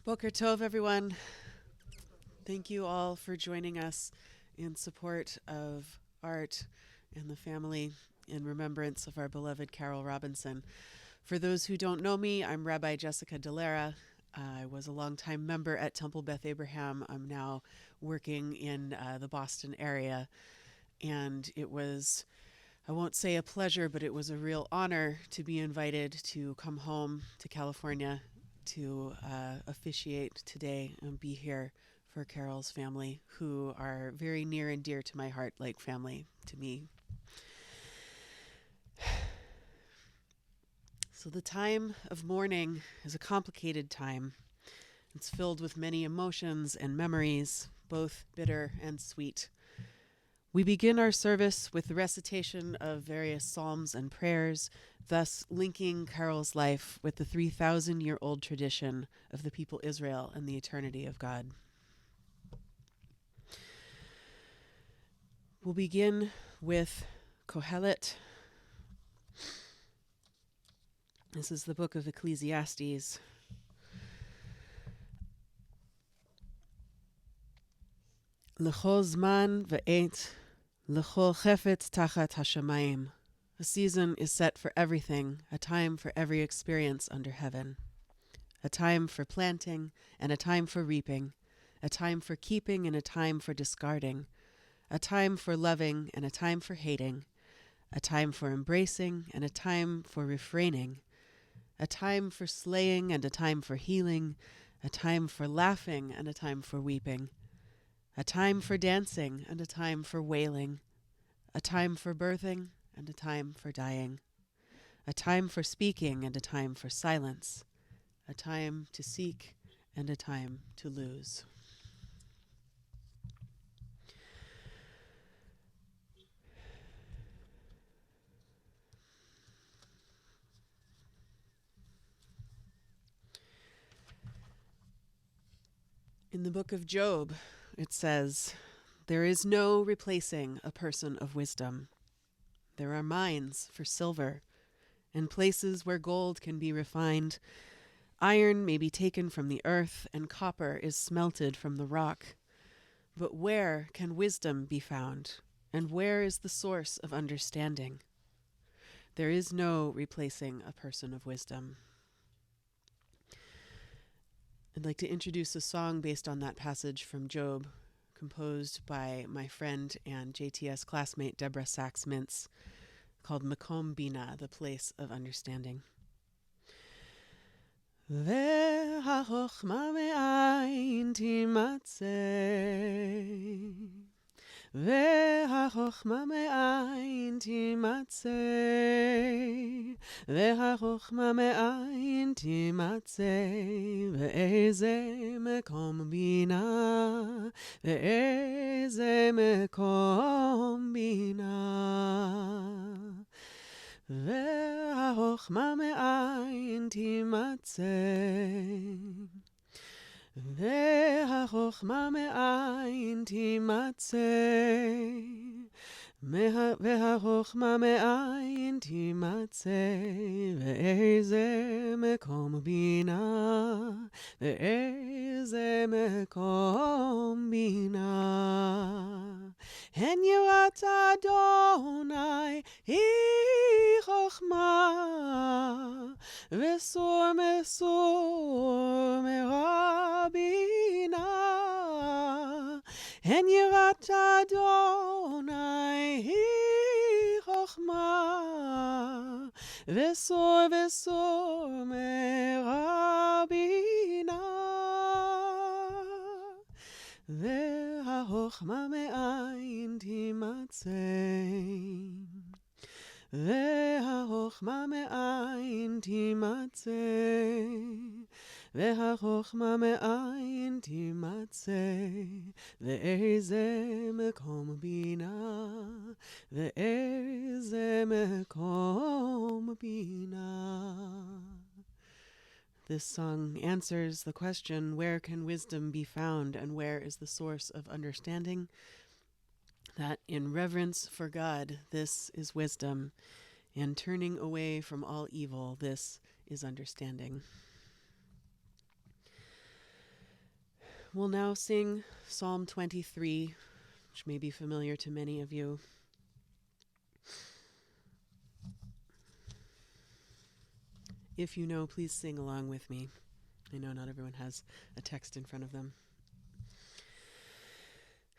Boker Tov, everyone. Thank you all for joining us in support of art and the family in remembrance of our beloved Carol Robinson. For those who don't know me, I'm Rabbi Jessica Delera. I was a longtime member at Temple Beth Abraham. I'm now working in the Boston area. And it was, I won't say a pleasure, but it was a real honor to be invited to come home to California to officiate today and be here for Carol's family, who are very near and dear to my heart, like family to me. So the time of mourning is a complicated time. It's filled with many emotions and memories, both bitter and sweet. We begin our service with the recitation of various psalms and prayers, thus linking Carol's life with the 3,000-year-old tradition of the people Israel and the eternity of God. We'll begin with Kohelet. This is the book of Ecclesiastes. L'chol zman ve'et, l'chol chefetz tachat hashamayim. A season is set for everything, a time for every experience under heaven. A time for planting and a time for reaping, a time for keeping and a time for discarding, a time for loving and a time for hating, a time for embracing and a time for refraining, a time for slaying and a time for healing, a time for laughing and a time for weeping, a time for dancing and a time for wailing, a time for birthing and a time for dying, a time for speaking and a time for silence, a time to seek and a time to lose. In the book of Job, it says, "There is no replacing a person of wisdom. There are mines for silver, and places where gold can be refined. Iron may be taken from the earth, and copper is smelted from the rock. But where can wisdom be found? And where is the source of understanding? There is no replacing a person of wisdom." I'd like to introduce a song based on that passage from Job, composed by my friend and JTS classmate Deborah Sachs-Mintz, called Makom Bina, the place of understanding. והחוכמה מאין תימצא, והחוכמה מאין תימצא, והחוכמה מאין תימצא, ואיזה מקום בינה, ואיזה מקום בינה. והחוכמה מאין תימצא, והחוכמה מאין תימצא, והחוכמה מאין תימצא, ואיזה מקום בינה, ואיזה מקום בינה. הן יראת אדוני היא חוכמה, וסור מסור מרע בינה. הן יראת אדוני היא חוכמה, וסור מרע בינה. והחוכמה מאין תימצא, והחוכמה מאין תימצא, והחוכמה מאין תימצא, ואיזה מקום בינה, ואיזה מקום בינה. This song answers the question, where can wisdom be found and where is the source of understanding? That in reverence for God, this is wisdom, and turning away from all evil, this is understanding. We'll now sing Psalm 23, which may be familiar to many of you. If you know, please sing along with me. I know not everyone has a text in front of them.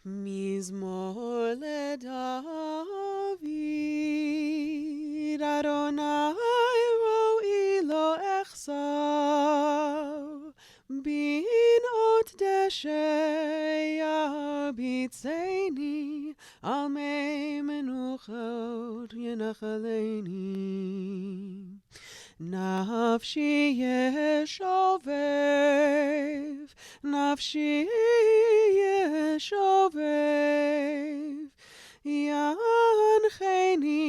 Mizmor leDavid, Adonai ro'i lo echsav, binot deshe yarbitzeni, al mei menuchot yenachaleni. Nafshi yeshovev, nafshi yeshovev, yancheni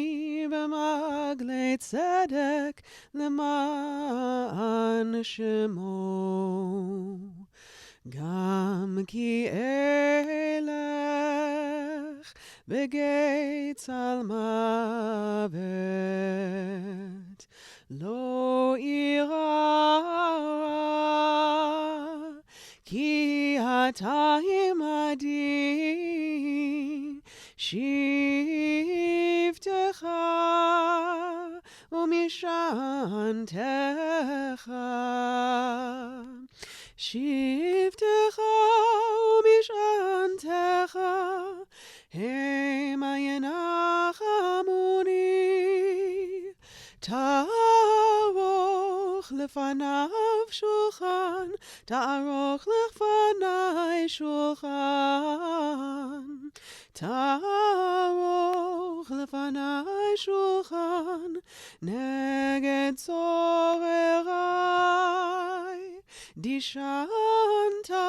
b'maglei tzedek leman shemo. Gam ki elech begeitz al mavet, lo ira, ki ata imadi, shivtecha umishantecha, shivtecha umishantecha, hema yenachamuni. Ta'aroch lefanav shulchan, ta'aroch lefanai shulchan, ta'aroch lefanai shulchan, neged zorerai, dishanta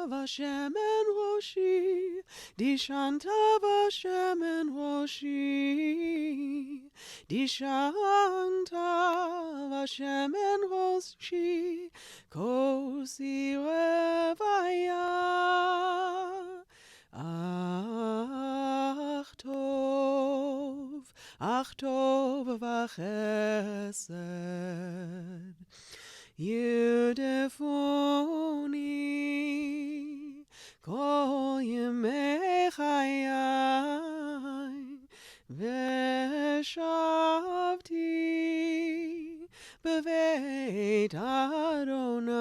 v'shemen roshi, dishanta v'shemen roshi, dishanta v'shemen roshi, kosi revaya, ach tov v'chesed, yudefuni kol yemei chayai, Veshavti beveit Adonai,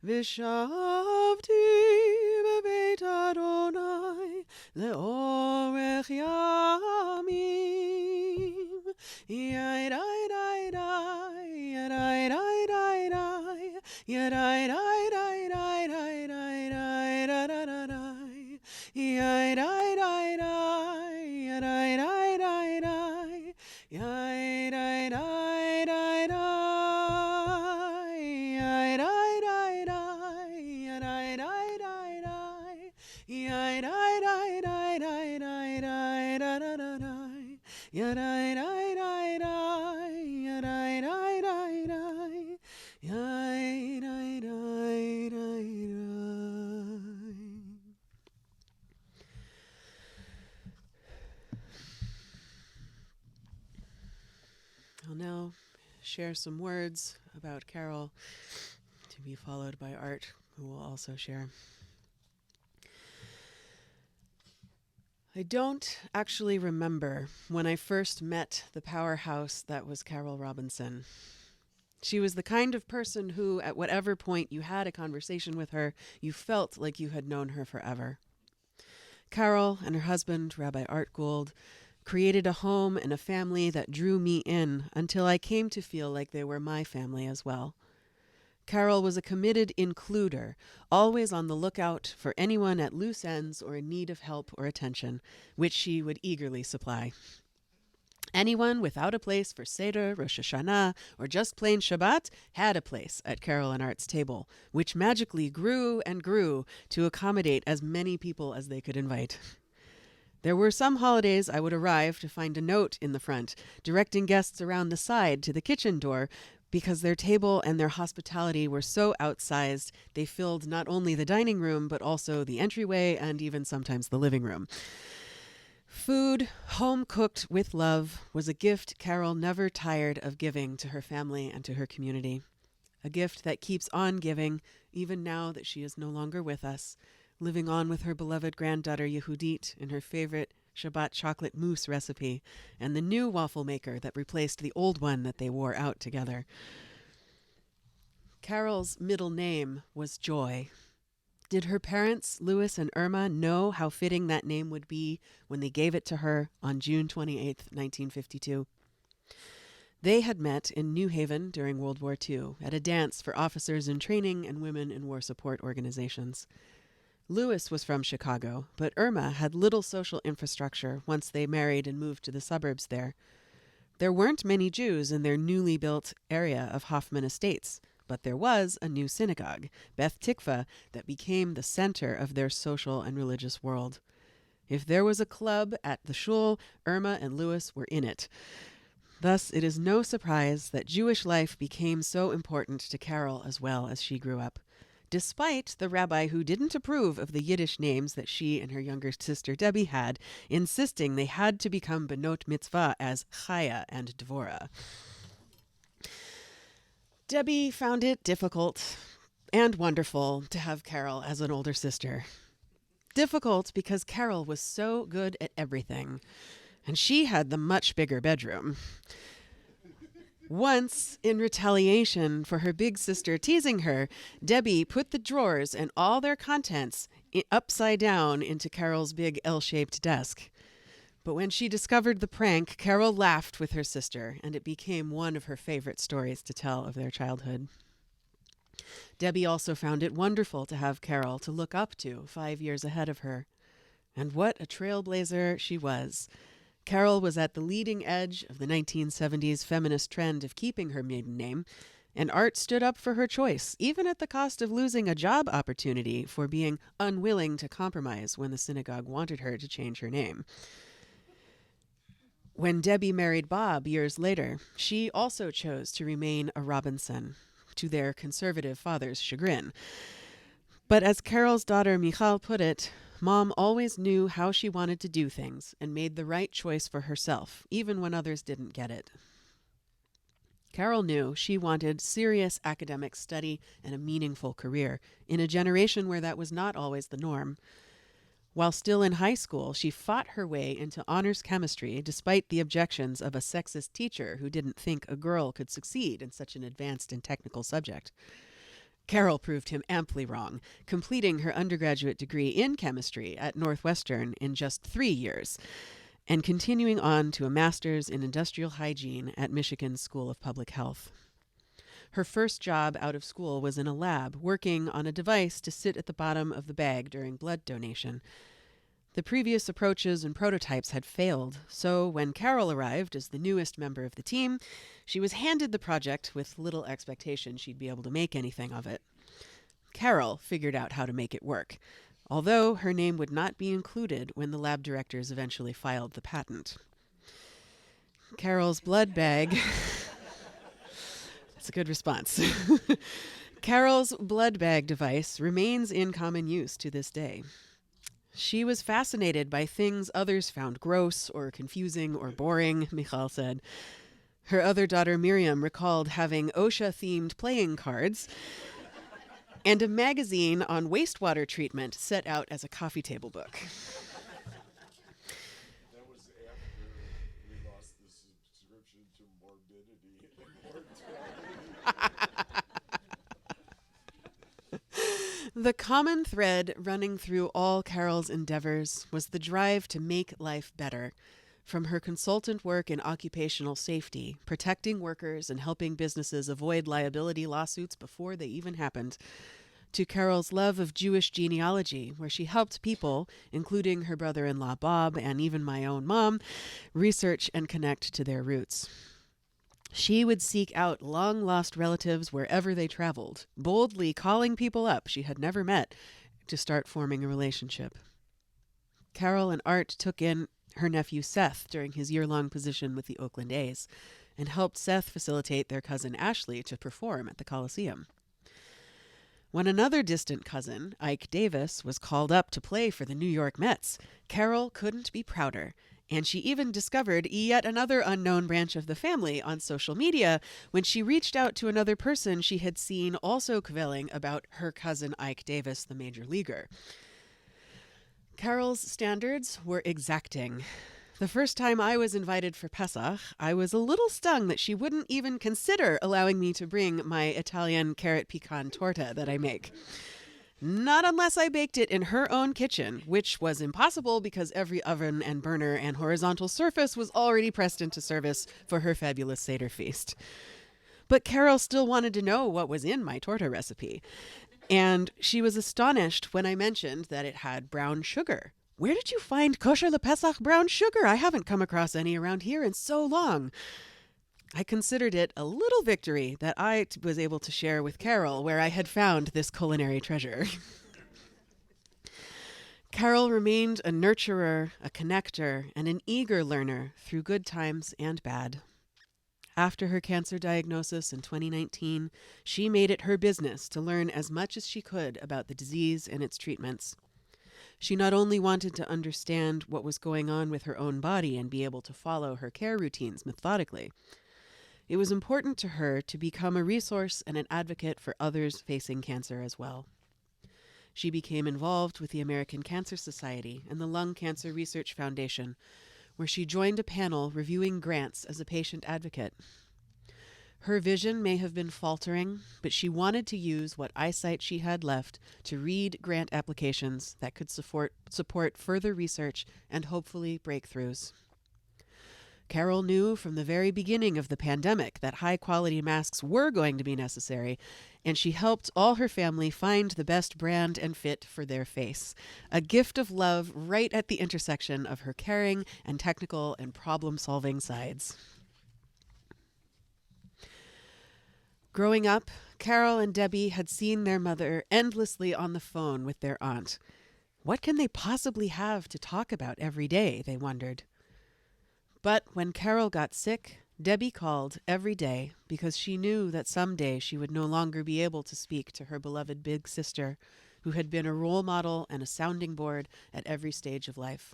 Veshavti beveit Adonai, leorech yamim, yadai-dai-dai, yadai-dai-dai-dai, yadai-dai-dai-dai-dai-dai-dai-dai-dai-dai, yadai-dai-dai-dai, yadai-dai-dai-dai, yadai-dai-dai-dai, yadai-dai-dai-dai, yadai-dai-dai-dai, yadai-dai-dai-dai, yadai-dai-dai-dai. I'll now share some words about Carol, to be followed by Art, who will also share. I don't actually remember when I first met the powerhouse that was Carol Robinson. She was the kind of person who, at whatever point you had a conversation with her, you felt like you had known her forever. Carol and her husband, Rabbi Art Gould, created a home and a family that drew me in until I came to feel like they were my family as well. Carol was a committed includer, always on the lookout for anyone at loose ends or in need of help or attention, which she would eagerly supply. Anyone without a place for Seder, Rosh Hashanah, or just plain Shabbat had a place at Carol and Art's table, which magically grew and grew to accommodate as many people as they could invite. There were some holidays I would arrive to find a note in the front, directing guests around the side to the kitchen door, because their table and their hospitality were so outsized, they filled not only the dining room, but also the entryway and even sometimes the living room. Food, home-cooked with love, was a gift Carol never tired of giving to her family and to her community. a gift that keeps on giving even now that she is no longer with us, living on with her beloved granddaughter Yehudit in her favorite Shabbat chocolate mousse recipe and the new waffle maker that replaced the old one that they wore out together. Carol's middle name was Joy. Did her parents, Louis and Irma, know how fitting that name would be when they gave it to her on June 28, 1952? They had met in New Haven during World War II at a dance for officers in training and women in war support organizations. Louis was from Chicago, but Irma had little social infrastructure once they married and moved to the suburbs there. There weren't many Jews in their newly built area of Hoffman Estates, but there was a new synagogue, Beth Tikva, that became the center of their social and religious world. If there was a club at the shul, Irma and Louis were in it. Thus, it is no surprise that Jewish life became so important to Carol as well as she grew up, despite the rabbi who didn't approve of the Yiddish names that she and her younger sister Debbie had, insisting they had to become Benot Mitzvah as Chaya and Dvorah. Debbie found it difficult and wonderful to have Carol as an older sister. Difficult because Carol was so good at everything, and she had the much bigger bedroom. Once, in retaliation for her big sister teasing her, Debbie put the drawers and all their contents upside down into Carol's big L-shaped desk. But when she discovered the prank, Carol laughed with her sister, and it became one of her favorite stories to tell of their childhood. Debbie also found it wonderful to have Carol to look up to 5 years ahead of her. And what a trailblazer she was. Carol was at the leading edge of the 1970s feminist trend of keeping her maiden name, and Art stood up for her choice, even at the cost of losing a job opportunity for being unwilling to compromise when the synagogue wanted her to change her name. When Debbie married Bob years later, she also chose to remain a Robinson, to their conservative father's chagrin. But as Carol's daughter Michal put it, Mom always knew how she wanted to do things and made the right choice for herself, even when others didn't get it. Carol knew she wanted serious academic study and a meaningful career in a generation where that was not always the norm. While still in high school, she fought her way into honors chemistry despite the objections of a sexist teacher who didn't think a girl could succeed in such an advanced and technical subject. Carol proved him amply wrong, completing her undergraduate degree in chemistry at Northwestern in just 3 years, and continuing on to a master's in industrial hygiene at Michigan's School of Public Health. Her first job out of school was in a lab, working on a device to sit at the bottom of the bag during blood donation. The previous approaches and prototypes had failed, so when Carol arrived as the newest member of the team, she was handed the project with little expectation she'd be able to make anything of it. Carol figured out how to make it work, although her name would not be included when the lab directors eventually filed the patent. Carol's blood bag... That's a good response. Carol's blood bag device remains in common use to this day. She was fascinated by things others found gross or confusing or boring, Michal said. Her other daughter Miriam recalled having OSHA-themed playing cards and a magazine on wastewater treatment set out as a coffee table book. That was after we lost the subscription to morbidity and mortality. The common thread running through all Carol's endeavors was the drive to make life better. From her consultant work in occupational safety, protecting workers and helping businesses avoid liability lawsuits before they even happened, to Carol's love of Jewish genealogy, where she helped people, including her brother-in-law Bob and even my own mom, research and connect to their roots. She would seek out long-lost relatives wherever they traveled, boldly calling people up she had never met to start forming a relationship. Carol and Art took in her nephew Seth during his year-long position with the Oakland A's and helped Seth facilitate their cousin Ashley to perform at the Coliseum. When another distant cousin, Ike Davis, was called up to play for the New York Mets, Carol couldn't be prouder And she even discovered yet another unknown branch of the family on social media when she reached out to another person she had seen also kvelling about her cousin Ike Davis, the major leaguer. Carol's standards were exacting. The first time I was invited for Pesach, I was a little stung that she wouldn't even consider allowing me to bring my Italian carrot pecan torta that I make. Not unless I baked it in her own kitchen, which was impossible because every oven and burner and horizontal surface was already pressed into service for her fabulous Seder feast. But Carol still wanted to know what was in my torta recipe. And she was astonished when I mentioned that it had brown sugar. Where did you find kosher LePesach brown sugar? I haven't come across any around here in so long. I considered it a little victory that I was able to share with Carol where I had found this culinary treasure. Carol remained a nurturer, a connector, and an eager learner through good times and bad. After her cancer diagnosis in 2019, she made it her business to learn as much as she could about the disease and its treatments. She not only wanted to understand what was going on with her own body and be able to follow her care routines methodically, it was important to her to become a resource and an advocate for others facing cancer as well. She became involved with the American Cancer Society and the Lung Cancer Research Foundation, where she joined a panel reviewing grants as a patient advocate. Her vision may have been faltering, but she wanted to use what eyesight she had left to read grant applications that could support further research and hopefully breakthroughs. Carol knew from the very beginning of the pandemic that high-quality masks were going to be necessary, and she helped all her family find the best brand and fit for their face. A gift of love right at the intersection of her caring and technical and problem-solving sides. Growing up, Carol and Debbie had seen their mother endlessly on the phone with their aunt. What can they possibly have to talk about every day, they wondered. But when Carol got sick, Debbie called every day because she knew that someday she would no longer be able to speak to her beloved big sister, who had been a role model and a sounding board at every stage of life.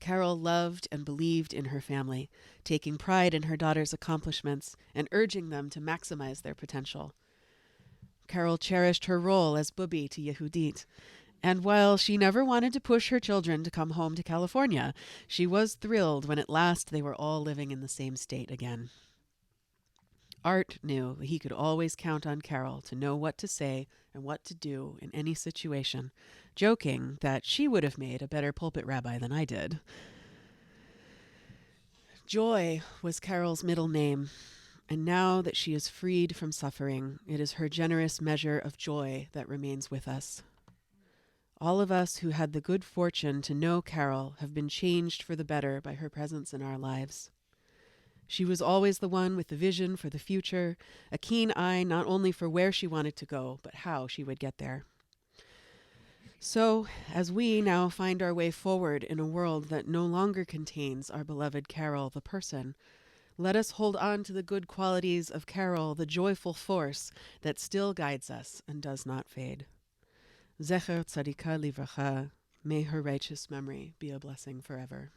Carol loved and believed in her family, taking pride in her daughter's accomplishments and urging them to maximize their potential. Carol cherished her role as Bubi to Yehudit, and while she never wanted to push her children to come home to California, she was thrilled when at last they were all living in the same state again. Art knew he could always count on Carol to know what to say and what to do in any situation, joking that she would have made a better pulpit rabbi than I did. Joy was Carol's middle name, and now that she is freed from suffering, it is her generous measure of joy that remains with us. All of us who had the good fortune to know Carol have been changed for the better by her presence in our lives. She was always the one with the vision for the future, a keen eye not only for where she wanted to go, but how she would get there. So, as we now find our way forward in a world that no longer contains our beloved Carol, the person, let us hold on to the good qualities of Carol, the joyful force that still guides us and does not fade. Zecher Tzadika Livracha, may her righteous memory be a blessing forever.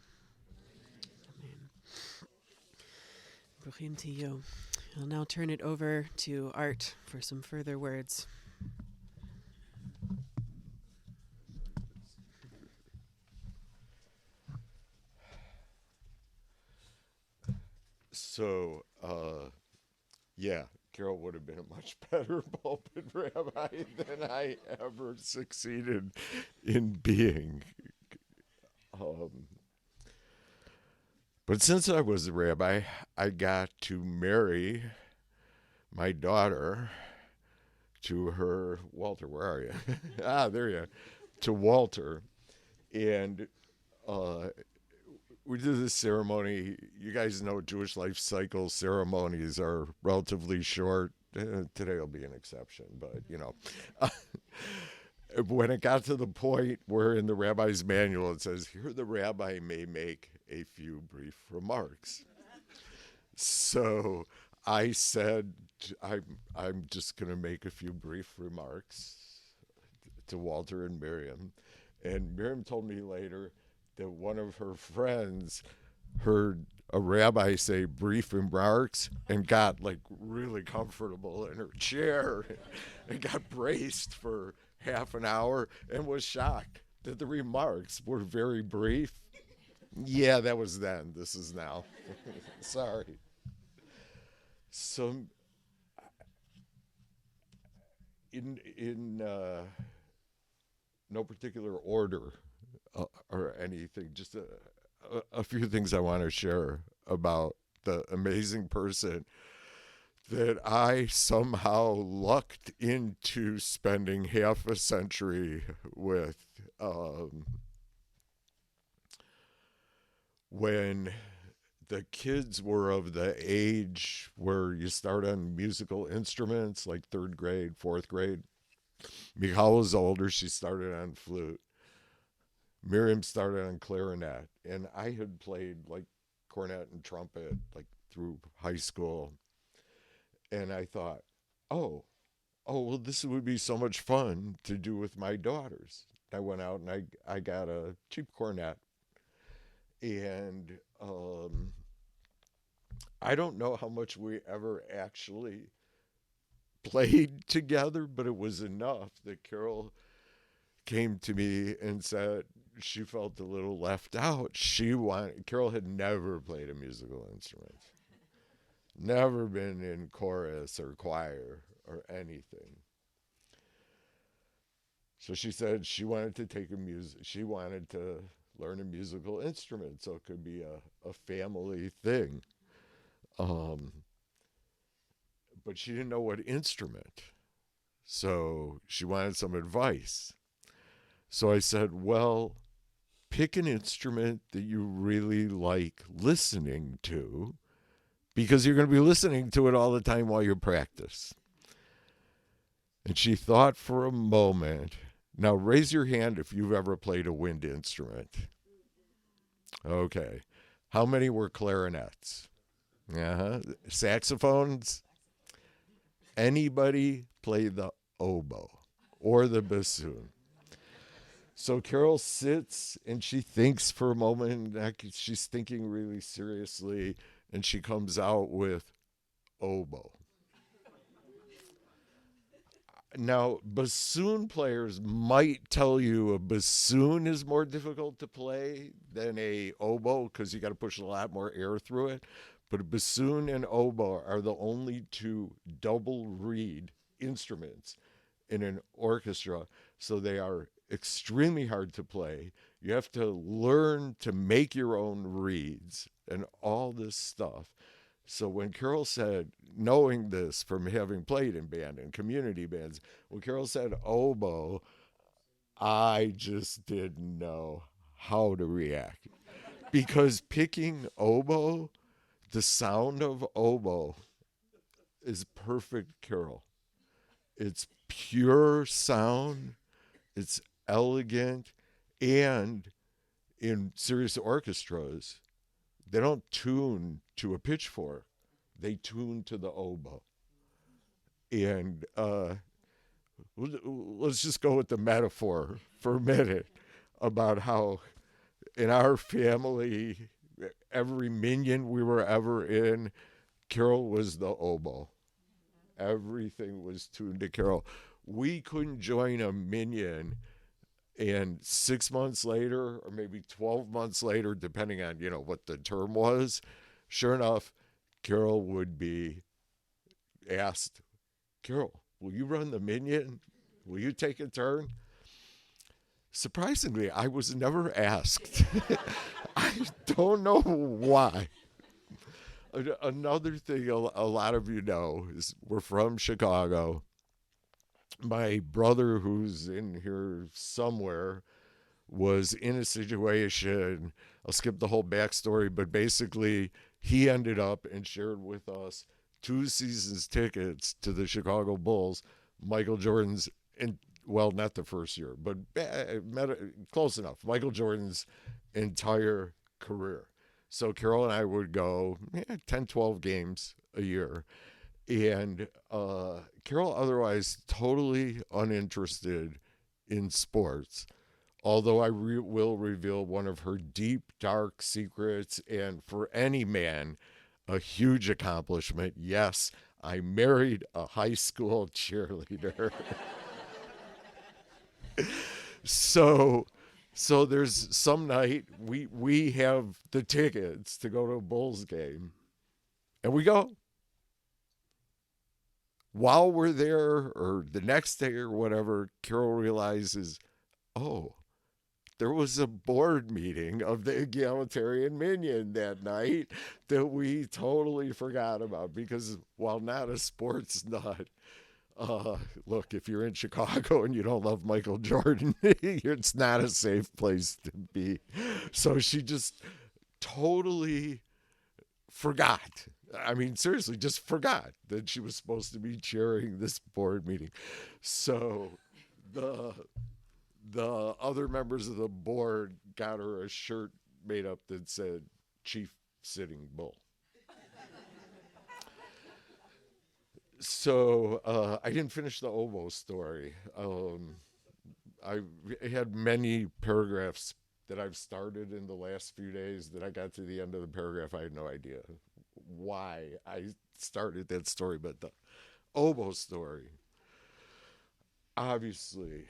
Amen. Bruchim to you. I'll now turn it over to Art for some further words. So, yeah, Carol would have been a much better pulpit rabbi than I ever succeeded in being. But since I was a rabbi, I got to marry my daughter to her, Walter, where are you? There you are, to Walter. And we did this ceremony. You guys know Jewish life cycle ceremonies are relatively short. Today will be an exception, but you know. When it got to the point where in the rabbi's manual it says, here the rabbi may make a few brief remarks. So I said, I'm just going to make a few brief remarks to Walter and Miriam. And Miriam told me later, that one of her friends heard a rabbi say brief remarks and got like really comfortable in her chair and got braced for half an hour and was shocked that the remarks were very brief. Yeah, that was then. This is now. Sorry. So in no particular order or anything, just a few things I want to share about the amazing person that I somehow lucked into spending half a century with when the kids were of the age where you start on musical instruments, like third grade, fourth grade. Michal was older. She started on flute. Miriam started on clarinet. And I had played like cornet and trumpet like through high school. And I thought, well, this would be so much fun to do with my daughters. I went out and I got a cheap cornet. And I don't know how much we ever actually played together, but it was enough that Carol came to me and said she felt a little left out. Carol had never played a musical instrument, never been in chorus or choir or anything. So she said she wanted to learn a musical instrument so it could be a family thing. But she didn't know what instrument. So she wanted some advice. So I said, well, pick an instrument that you really like listening to, because you're going to be listening to it all the time while you practice. And she thought for a moment. Now, raise your hand if you've ever played a wind instrument. Okay. How many were clarinets? Saxophones? Anybody play the oboe or the bassoon? So Carol sits and she thinks for a moment. She's thinking really seriously, and she comes out with oboe. Now, bassoon players might tell you a bassoon is more difficult to play than a oboe because you got to push a lot more air through it. But a bassoon and oboe are the only two double reed instruments in an orchestra, so they are extremely hard to play. You have to learn to make your own reeds and all this stuff. So when Carol said, knowing this from having played in band and community bands, when Carol said oboe, I just didn't know how to react. Because picking oboe, the sound of oboe is perfect, Carol. It's pure sound, it's elegant, and in serious orchestras, they don't tune to a pitchfork. They tune to the oboe. And let's just go with the metaphor for a minute about how in our family, every minion we were ever in, Carol was the oboe. Everything was tuned to Carol. We couldn't join a minion, and 6 months later, or maybe 12 months later, depending on, what the term was, sure enough, Carol would be asked, Carol, will you run the minion? Will you take a turn? Surprisingly, I was never asked. I don't know why. Another thing a lot of you know is we're from Chicago. My brother, who's in here somewhere, was in a situation. I'll skip the whole backstory, but basically he ended up and shared with us 2 seasons tickets to the Chicago Bulls. Michael Jordan's, not the first year, but close enough. Michael Jordan's entire career. So Carol and I would go 10, 12 games a year. And Carol, otherwise totally uninterested in sports, although I will reveal one of her deep, dark secrets, and for any man, a huge accomplishment. Yes, I married a high school cheerleader. so so there's some night we have the tickets to go to a Bulls game, and we go. While we're there, or the next day or whatever, Carol realizes, oh, there was a board meeting of the Egalitarian Minion that night that we totally forgot about because while not a sports nut, look, if you're in Chicago and you don't love Michael Jordan, it's not a safe place to be. So she just totally forgot. I mean, seriously, just forgot that she was supposed to be chairing this board meeting. So the other members of the board got her a shirt made up that said Chief Sitting Bull. So I didn't finish the oboe story. I had many paragraphs that I've started in the last few days that I got to the end of the paragraph. I had no idea why I started that story, but the oboe story, obviously,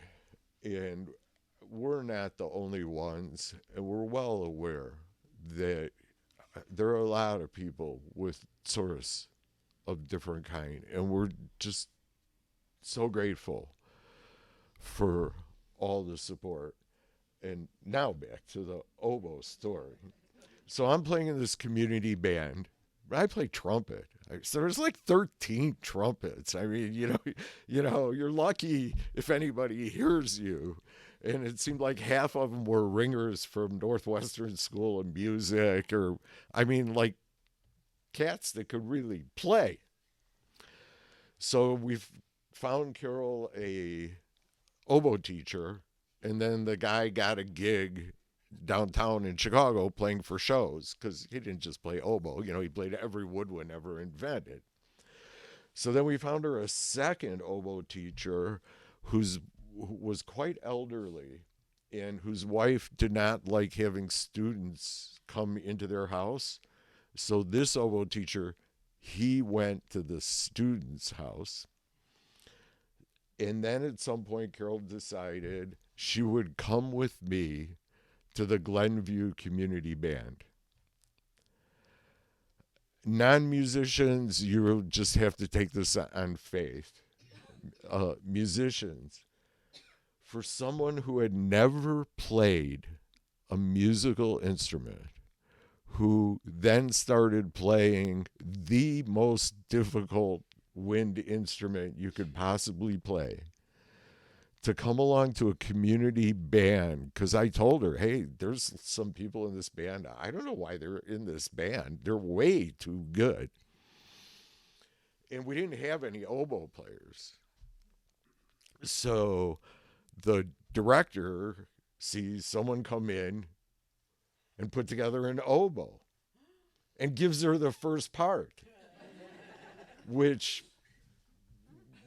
and we're not the only ones, and we're well aware that there are a lot of people with source of different kind, and we're just so grateful for all the support. And now back to the oboe story. So I'm playing in this community band. I play trumpet. So there's like 13 trumpets. I mean, you're lucky if anybody hears you. And it seemed like half of them were ringers from Northwestern School of Music, or I mean, like cats that could really play. So we've found Carol a oboe teacher, and then the guy got a gig downtown in Chicago playing for shows because he didn't just play oboe. He played every woodwind ever invented. So then we found her a second oboe teacher who was quite elderly and whose wife did not like having students come into their house. So this oboe teacher, he went to the student's house. And then at some point, Carol decided she would come with me to the Glenview Community Band. Non-musicians, you just have to take this on faith. Musicians, for someone who had never played a musical instrument, who then started playing the most difficult wind instrument you could possibly play, to come along to a community band, because I told her, hey, there's some people in this band. I don't know why they're in this band. They're way too good. And we didn't have any oboe players. So the director sees someone come in and put together an oboe and gives her the first part, which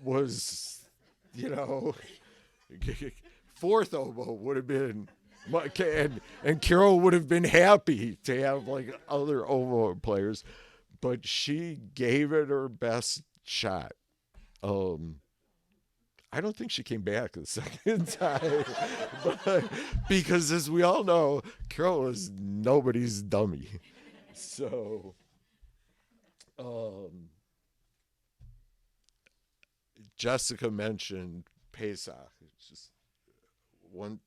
was, fourth oboe would have been, and Carol would have been happy to have like other oboe players, but she gave it her best shot. I don't think she came back the second time, but, because as we all know, Carol is nobody's dummy. So, Jessica mentioned Pesach. It's just one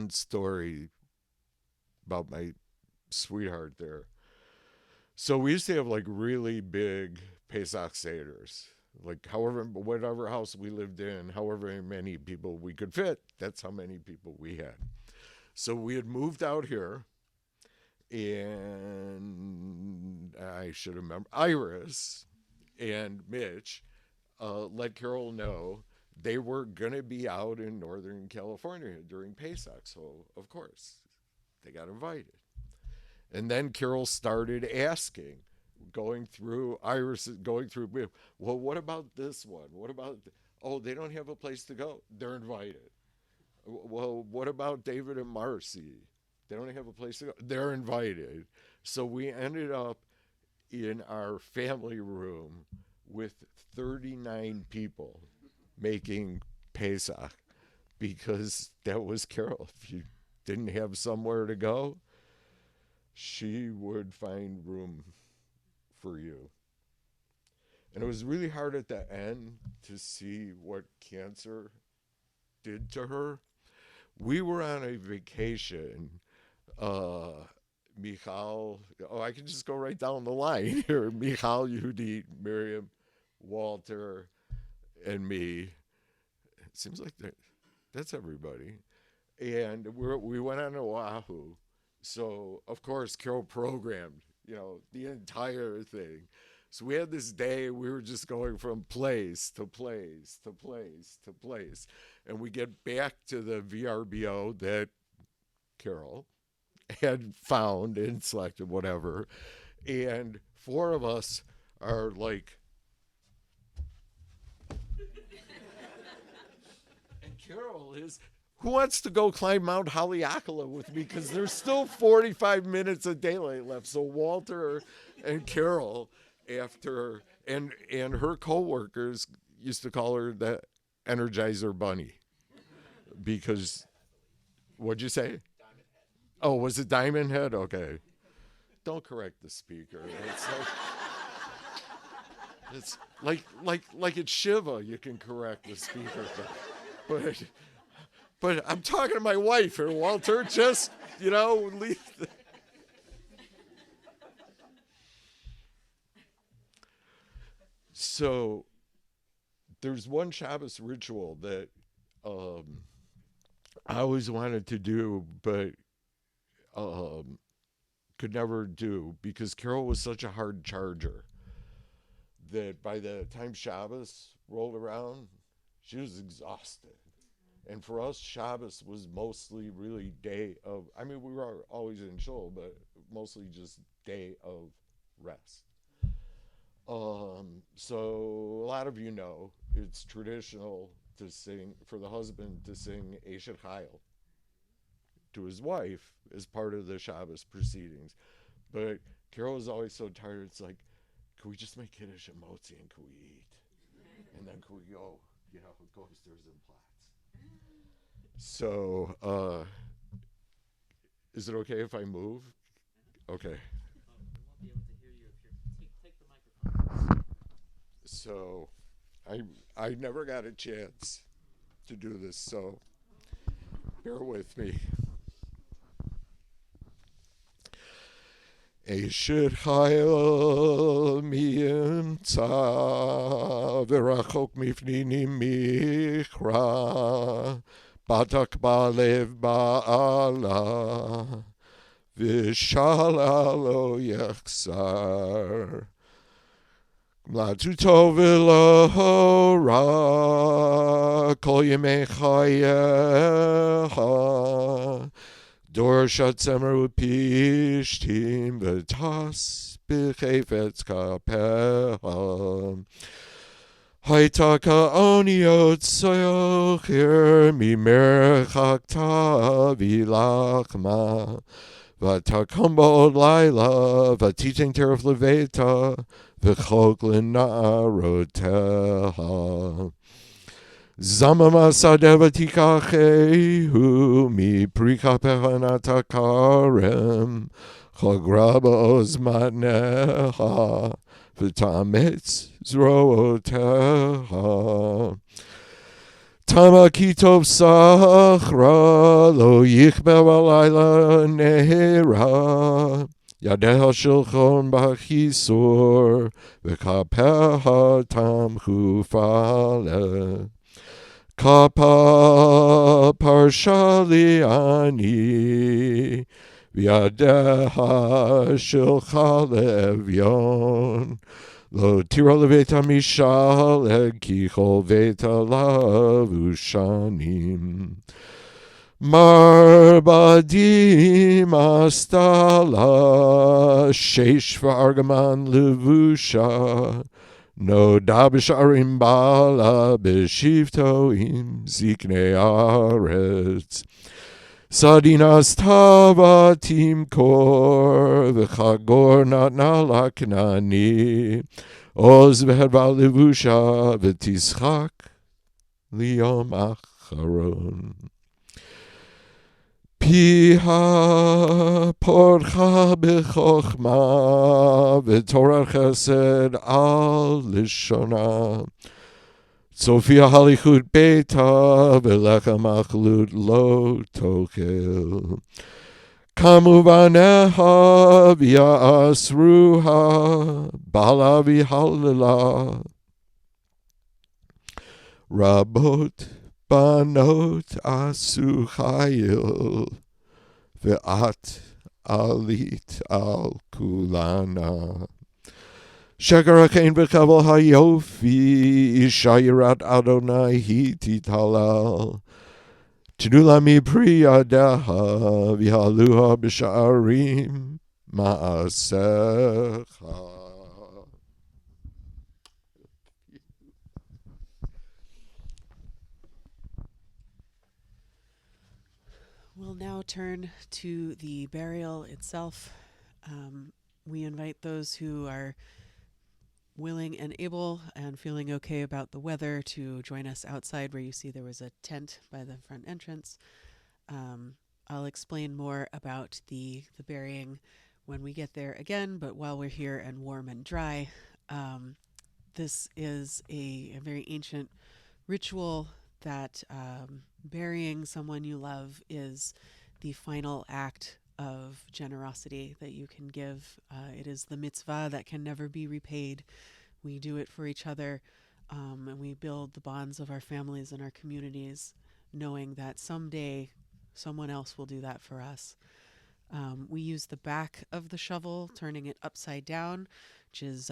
story about my sweetheart there. So we used to have like really big Pesach seders. Like whatever house we lived in, however many people we could fit, that's how many people we had. So we had moved out here, and I should remember, Iris and Mitch let Carol know they were going to be out in Northern California during Pesach. So, of course, they got invited. And then Carol started asking, going through, well, what about this one? What about, oh, they don't have a place to go. They're invited. Well, what about David and Marcy? They don't have a place to go. They're invited. So we ended up in our family room with 39 people making Pesach because that was Carol. If you didn't have somewhere to go, she would find room for you. And it was really hard at the end to see what cancer did to her. We were on a vacation. Michal, I can just go right down the line here. Michal, Yehudi, Miriam, Walter, and me. It seems like that's everybody. And we went on Oahu. So, of course, Carol programmed, the entire thing. So we had this day, we were just going from place to place to place to place. And we get back to the VRBO that Carol had found and selected, whatever. And four of us are like, and Carol is, who wants to go climb Mount Haleakala with me? Because there's still 45 minutes of daylight left. So Walter and Carol, after, and her coworkers used to call her the Energizer Bunny. Because, what'd you say? Oh, was it Diamond Head? Okay. Don't correct the speaker. It's like it's Shiva. You can correct the speaker, but I'm talking to my wife here, Walter. Just leave. So there's one Shabbos ritual that I always wanted to do, but could never do because Carol was such a hard charger that by the time Shabbos rolled around, she was exhausted. And for us, Shabbos was mostly really day of, we were always in shul, but mostly just day of rest. So a lot of it's traditional to sing, for the husband to sing Eshet Chayil to his wife as part of the Shabbos proceedings. But Carol was always so tired, it's like, can we just make Kiddush and Motzi and can we eat? And then can we go, go upstairs and Platz. So, is it okay if I move? Okay. We won't be able to hear you if you take the microphone. So, I never got a chance to do this, so bear with me. Eshet Chayil mi'imtza v'rachok mifnini michra batak ba'lev ba'ala v'shala lo yachzar Mlatuto v'lo ra kol yemei chayecha Dor shatzemer upishtim v'tas b'chefetz kapeha Haita ka'oniot soyocher mimerchak tavilachma V'takom ba'od laila v'titing teref leveta v'chok l'na'aroteha Zamama sadeva tikachehu mi prika pehanata karem chagraba ozmaneha v'tametz zrooteha Tama kitov sachra lo yichber alayla nehera Yadeha shilchon b'chisor v'kapeha tam chufale Kapa parshali ani v'yadeha shilcha levyon Lo tira leveta mishal kichol veta lavushanim Marbadim astala sheish v'argaman levusha Noda b'sharim bala b'shivto im ziknei aretz. Sadinas tava timkor v'chagor natna laknani. Oz v'herva levusha v'tischak liyom acharon. Piha porcha b'chochma v'torah chesed al lishona. Sophia halichut beta v'lechem achlut lo tochel. Kamu vaneha v'yasruha bala v'halala. Rabot banot asu chayil ve'at alit al kulana. Sheker hakein v'chavel hayofi isha yirat Adonai hi titalal. Tnula mi pri yadeha v'haluha b'sha'arim ma'asecha. We'll now turn to the burial itself. We invite those who are willing and able and feeling okay about the weather to join us outside where you see there was a tent by the front entrance. I'll explain more about the burying when we get there again, but while we're here and warm and dry, this is a very ancient ritual that burying someone you love is the final act of generosity that you can give. It is the mitzvah that can never be repaid. We do it for each other, and we build the bonds of our families and our communities, knowing that someday someone else will do that for us. We use the back of the shovel, turning it upside down, which is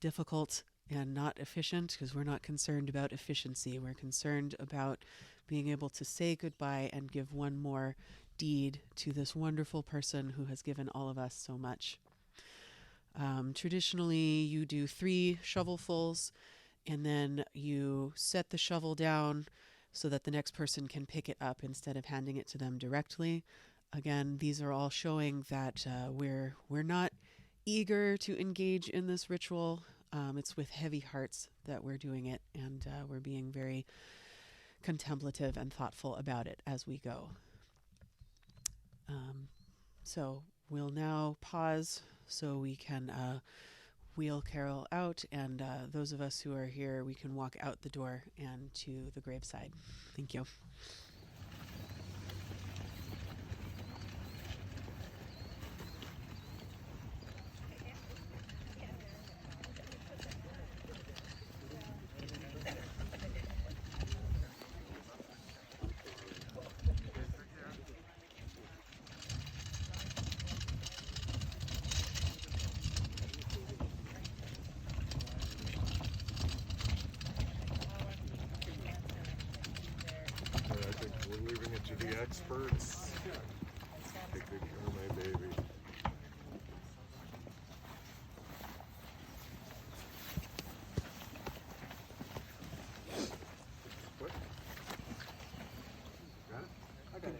difficult and not efficient because we're not concerned about efficiency. We're concerned about being able to say goodbye and give one more deed to this wonderful person who has given all of us so much. Traditionally, you do 3 shovelfuls, and then you set the shovel down so that the next person can pick it up instead of handing it to them directly. Again, these are all showing that we're not eager to engage in this ritual. It's with heavy hearts that we're doing it, and we're being very contemplative and thoughtful about it as we go. So we'll now pause so we can wheel Carol out, and those of us who are here, we can walk out the door and to the graveside. Thank you. I think we're leaving it to the experts. Take good care of my baby. What? Got it? I got it.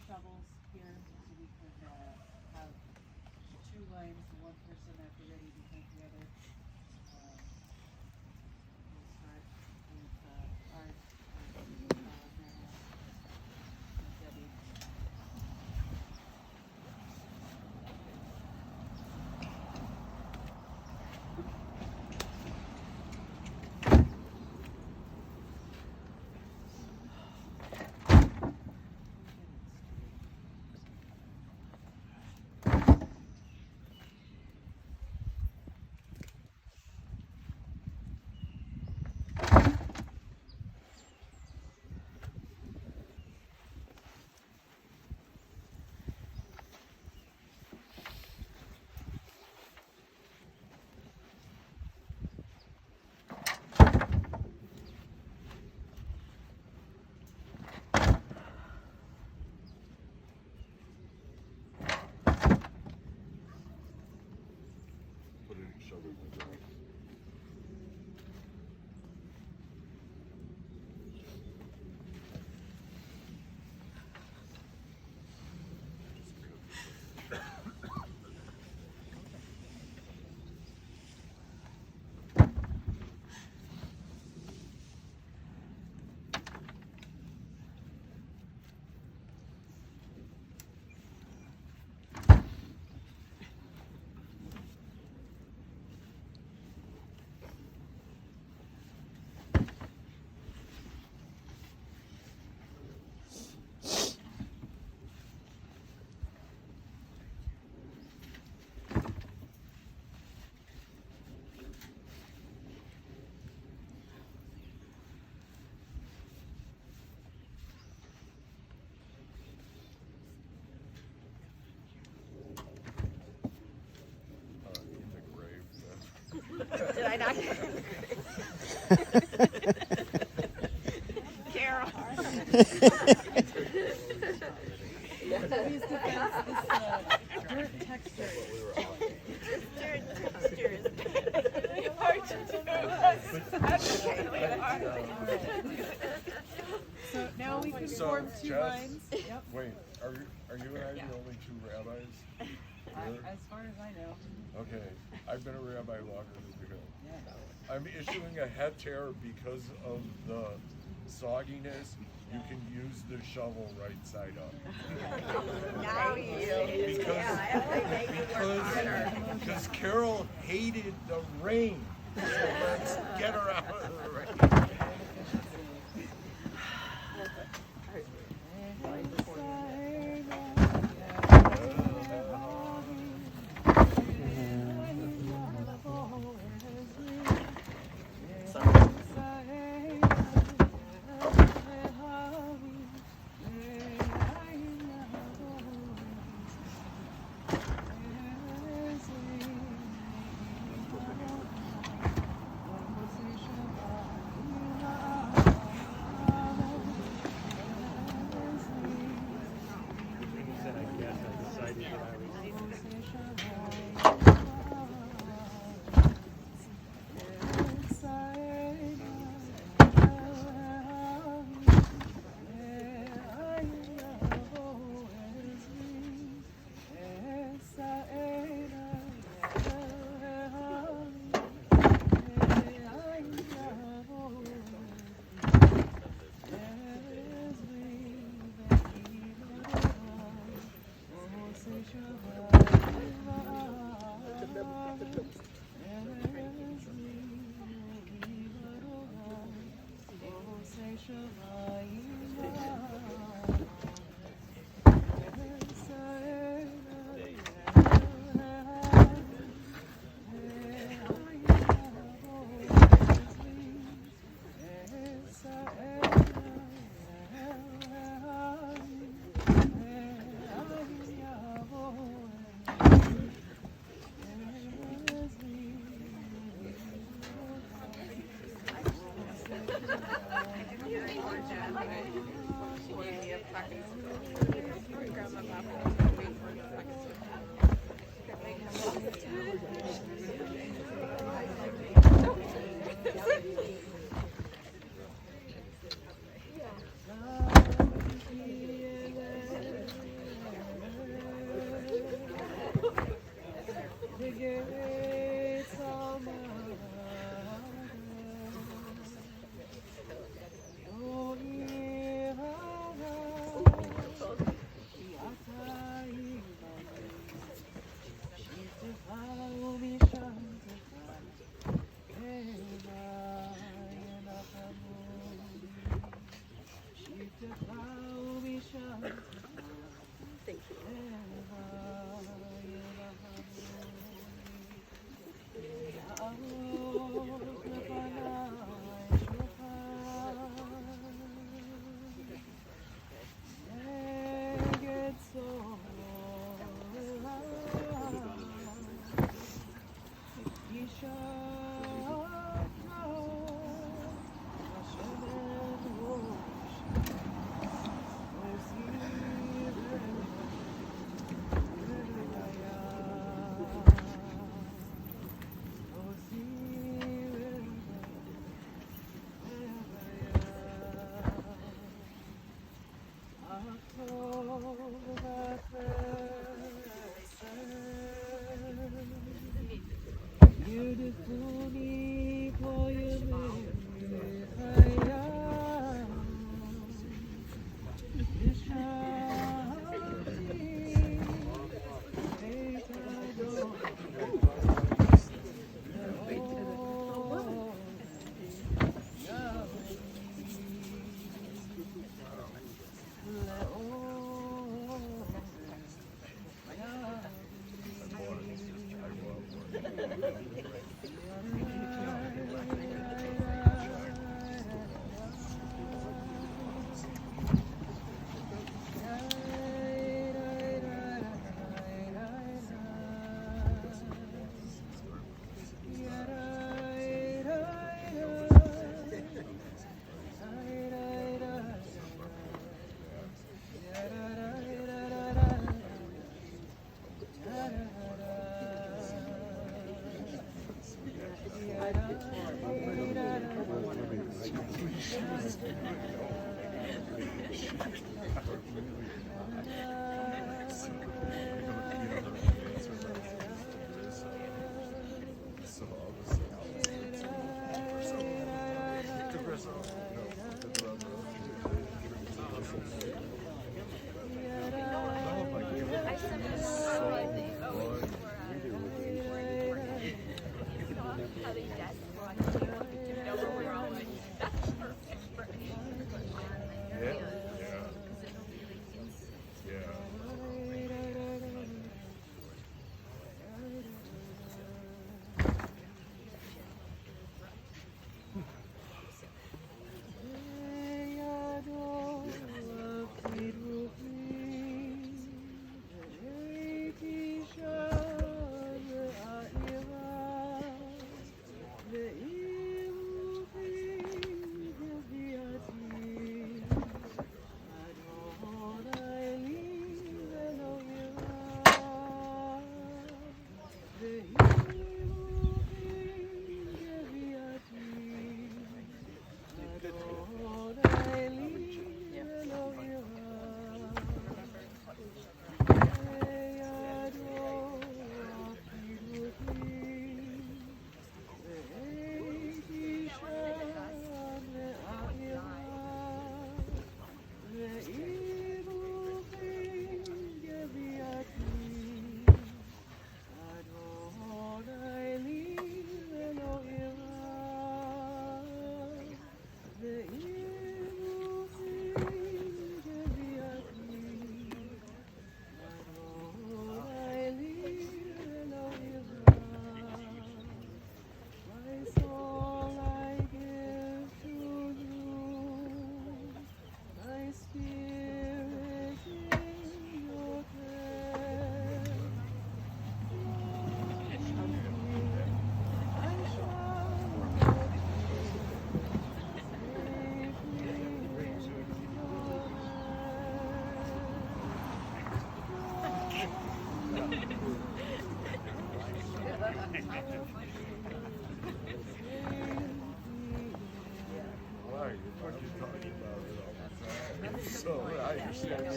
shovels here, so we could have two lines, one person at the ready behind the other. We'll start with Art and Debbie. Put it, shove it in the ground. In the grave. Did I not? Carol. Please defense this dirt texture. Dirt textures. Hard to do. So now we can So, form two Jess, lines. Yep. Wait, are you and I the only two rabbis? Here? As far as I know. Okay, I've been a rabbi longer than you have. Yeah. I'm issuing a heter because of the sogginess. You can use the shovel right side up. Now you. Because Carol hated the rain. So let's get her out of the rain.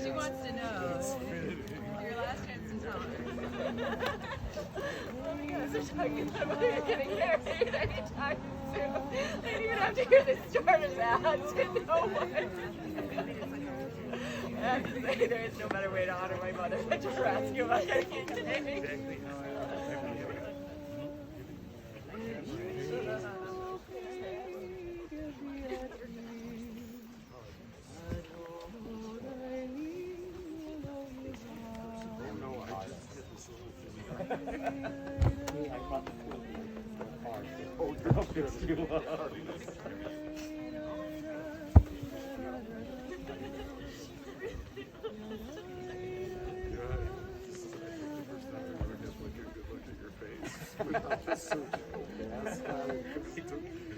She wants to know. Your last chance to tell her. Oh my gosh, they're talking about you're getting married anytime soon. They didn't even have to hear the start of that to know what. I have to say, there is no better way to honor my mother than to ask you about anything.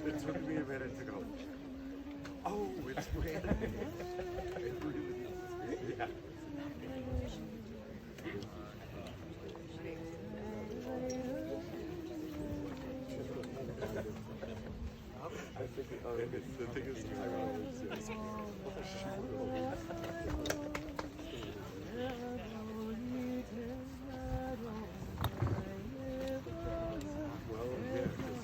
It took me a minute to go, oh, it's raining. It really is. Yeah. I think the thing is, I well, yeah.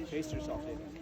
Pace yourself, David.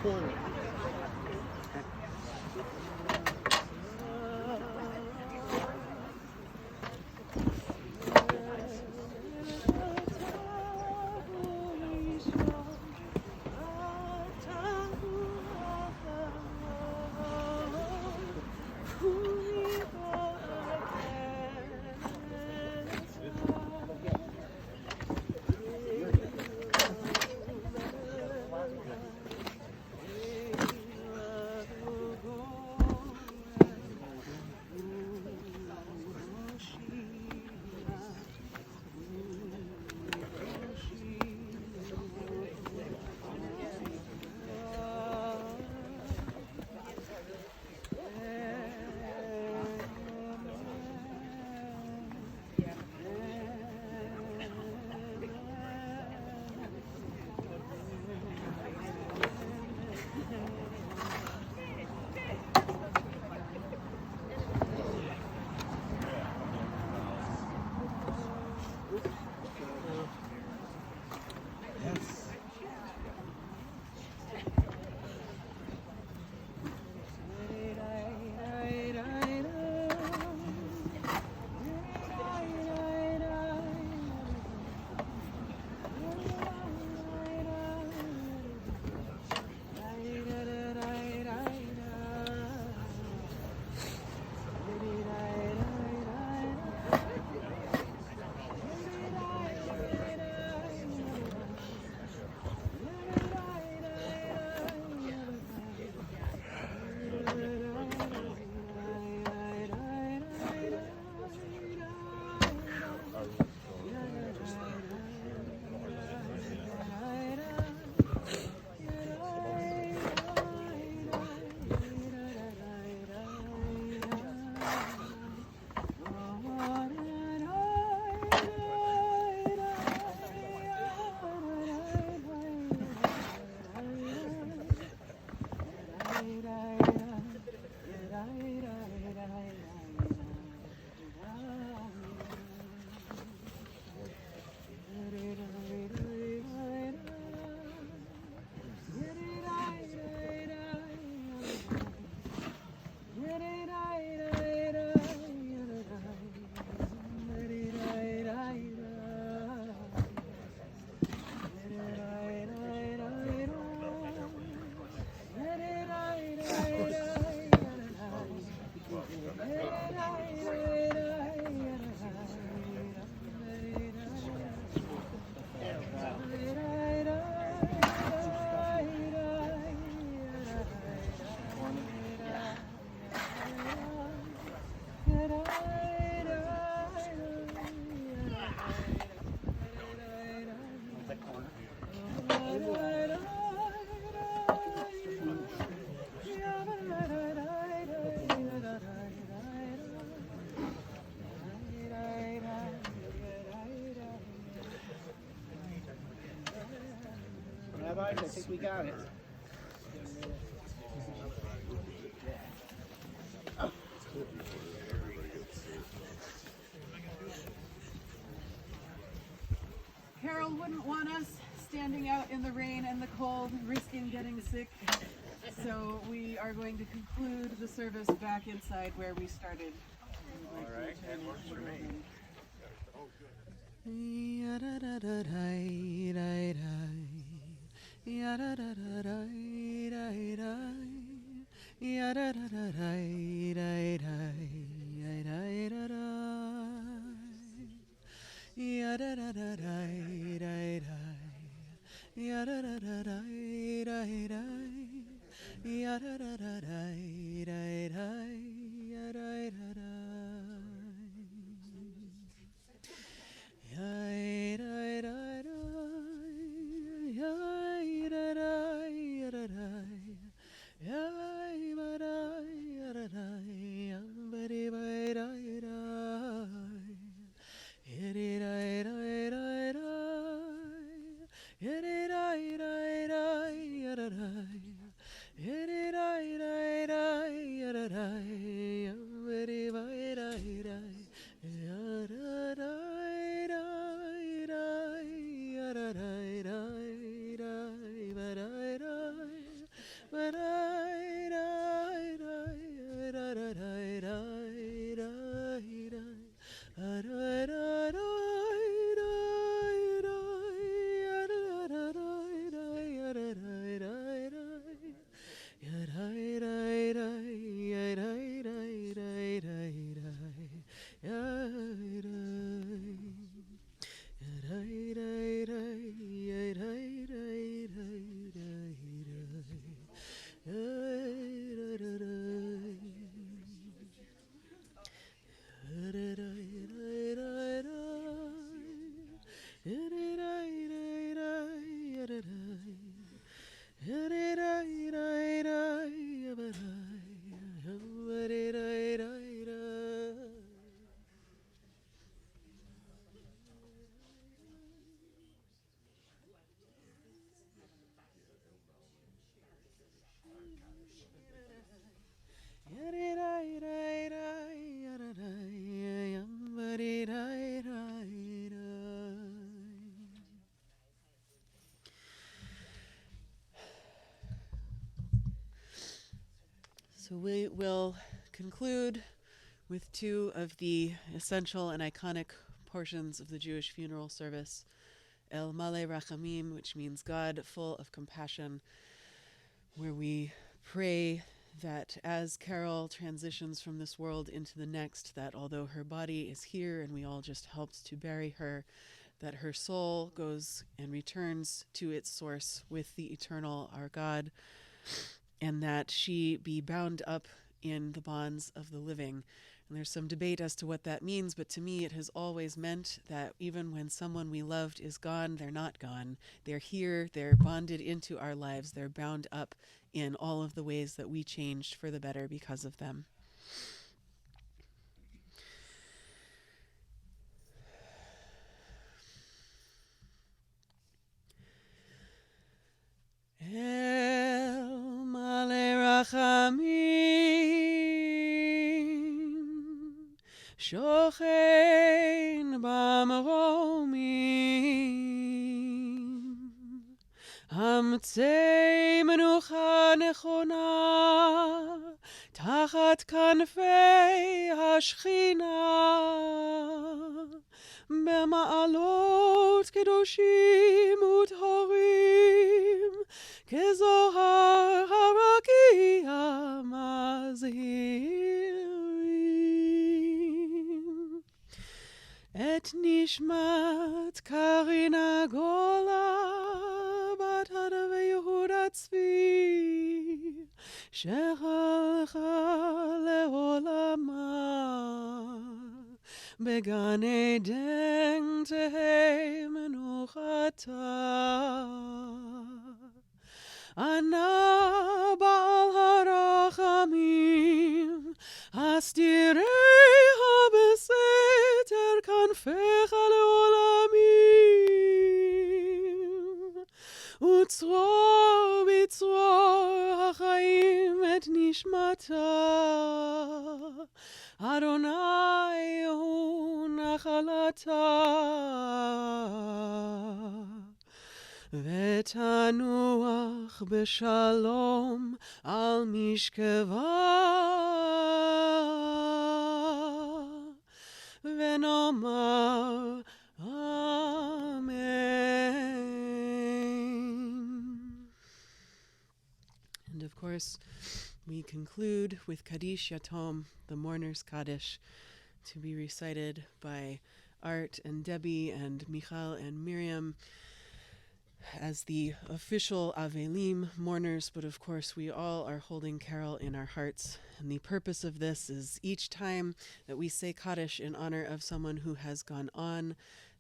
corner. survived. I think we got it. Carol wouldn't want us standing out in the rain and the cold, risking getting sick. So we are going to conclude the service back inside where we started. All right, that works for me. So we will conclude with two of the essential and iconic portions of the Jewish funeral service, El Male Rachamim, which means God full of compassion, where we pray that as Carol transitions from this world into the next, that although her body is here and we all just helped to bury her, that her soul goes and returns to its source with the eternal, our God, and that she be bound up in the bonds of the living. And there's some debate as to what that means, but to me it has always meant that even when someone we loved is gone, they're not gone. They're here, they're bonded into our lives, they're bound up in all of the ways that we changed for the better because of them. El Male Rachamim Shochein Bamromim Hamtzei Menucha Nechona Tachat Kanfei Hashchina Bema'alot Kedoshim Uthorim Kezohar Harakia Mazhirim Et Nishmat Karina Gola Bat Hadav Yehuda Tzvi Shehalcha Leolama Began Eden Tehei Menuchata Ana Baal Harachamim Hasdirei HaBeseter Kanfecha Leolamim Utzro nishmata, Adonai hu nachalata. V'tanuach b'shalom al mishkeva, v'nomar Amen. And of course, we conclude with Kaddish Yatom, the Mourner's Kaddish, to be recited by Art and Debbie and Michal and Miriam as the official Avelim mourners, but of course we all are holding Carol in our hearts. And the purpose of this is each time that we say Kaddish in honor of someone who has gone on,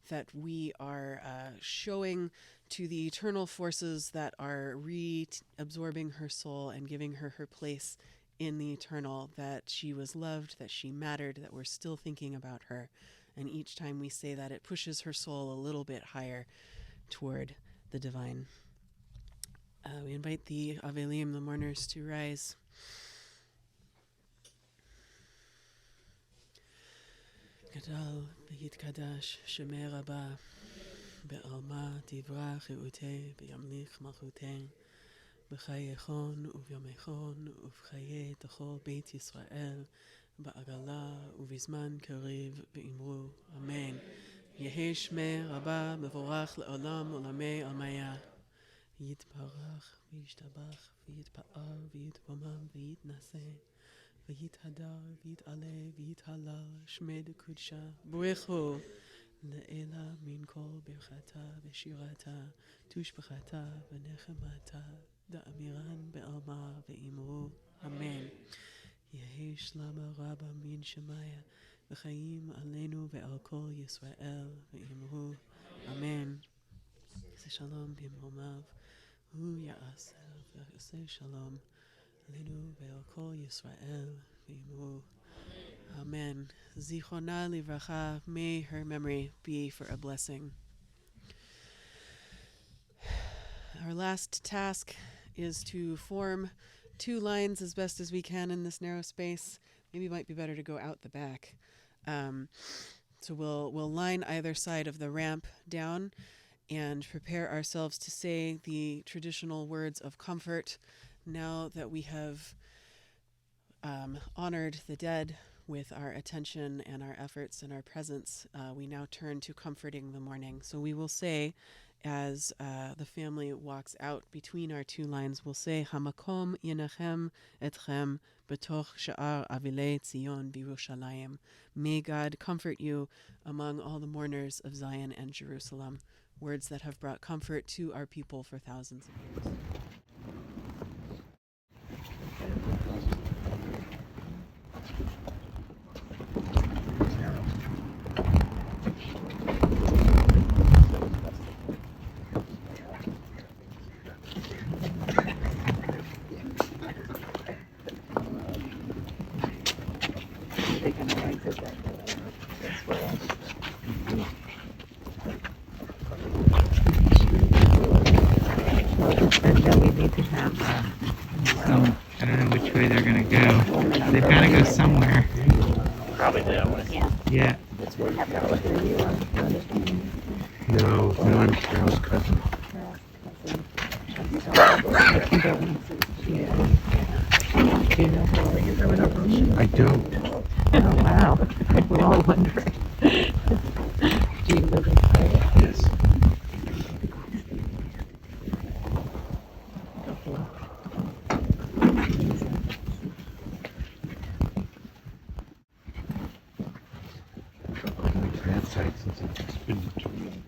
that we are showing to the eternal forces that are reabsorbing her soul and giving her her place in the eternal, that she was loved, that she mattered, that we're still thinking about her. And each time we say that, it pushes her soul a little bit higher toward the divine. We invite the Avelim, the mourners, to rise. Gadal v'yitkadash shemei rabba be'alma tivrach re'utei be'yamlich malchutei b'chayechon uvyomechon uv'chayei tachol beit Yisrael ba'agala uvizman kariv ve'imru Amen. Yehi shmei rabba mevorach le'olam olamei almaya yitbarach v'yishtabach v'yitpa'ar v'yitbomam v'yitnaseh v'yithadar v'yit'aleh v'yithalal shmei dekudesha b'rechu le'ela min kol birchata v'shirata tushbachata v'nechemata da'amiran be'alma ve'imru Amen. Yehi shlama rabba min shemaya v'chaim aleinu ve'al kol Yisrael ve'imru Amen. Yaseh shalom b'imromav hu ya'aseh v'yaseh shalom aleinu ve'al kol Yisrael ve'imru Amen. Zichona livracha, may her memory be for a blessing. Our last task is to form 2 lines as best as we can in this narrow space. Maybe it might be better to go out the back. So we'll line either side of the ramp down and prepare ourselves to say the traditional words of comfort now that we have honored the dead with our attention and our efforts and our presence. We now turn to comforting the mourning. So we will say, as the family walks out between our 2 lines, we'll say, Hamakom yenachem etchem betoch sha'ar avilei Tzion b'Yerushalayim. May God comfort you among all the mourners of Zion and Jerusalem. Words that have brought comfort to our people for thousands of years. And then we need to have some, I don't know which way they're going to go. They've got to go somewhere. Probably that way. Yeah. No, I'm Carol's cousin. Do you know how long you're going over? I don't. Oh, wow. We're all wondering. Do you live in Florida? Yes. That side since it's been too long.